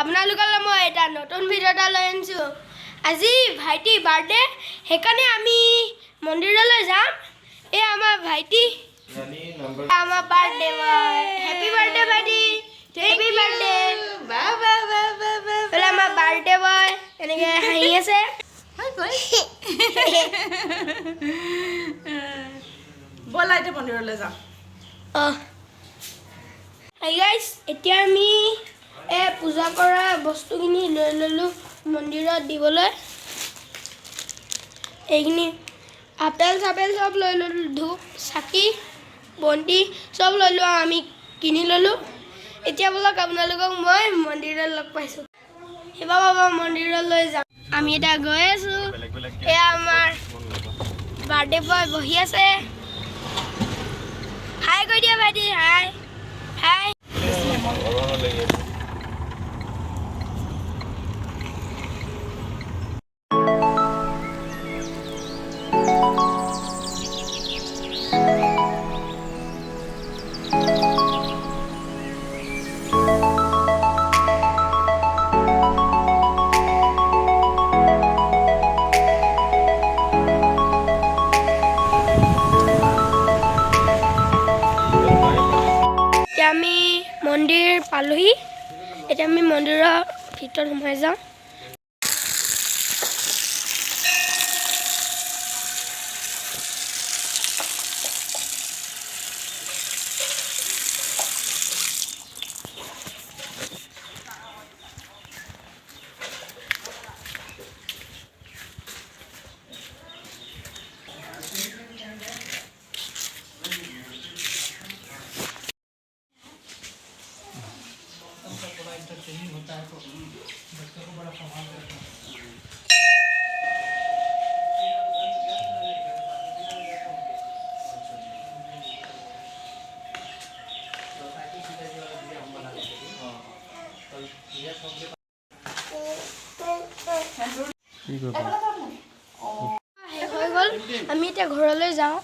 আপোনালোকলৈ মই এটা নতুন ভিডিঅ' এটা লৈ আনিছোঁ। আজি ভাইটি বাৰ্থডে, সেইকাৰণে আমি মন্দিৰলৈ যাম। এই আমাৰ ভাইটি, আমাৰ বাৰ্থডে বয়। হেপী বাৰ্থডে ভাইটি, হেপী বাৰ্থডে। বোলে আমাৰ বাৰ্থডে বয় এনেকৈ হাঁহি আছে। ব'লা এতিয়া মন্দিৰলৈ যাওঁ। হাই গাইছ, এতিয়া আমি পূজা কৰা বস্তুখিনি লৈ ল'লোঁ মন্দিৰত দিবলৈ। এইখিনি আপেল চাপেল চব লৈ ল'লোঁ, ধূপ চাকি বন্তি চব ল'লোঁ আৰু আমি কিনি ল'লোঁ। এতিয়া বোলক আপোনালোকক মই মন্দিৰত লগ পাইছোঁ। এইবাৰ বাবা মন্দিৰলৈ যাম। আমি এতিয়া গৈ আছোঁ। এয়া আমাৰ বাৰ্থডে বয় বহি আছে। হাই কৈ দিয়া ভাইটি, হাই হাই। আমি মন্দিৰ পালোহি। এতিয়া আমি মন্দিৰৰ ভিতৰত সোমাই যাওঁ। হৈ গ'ল, আমি এতিয়া ঘৰলৈ যাওঁ।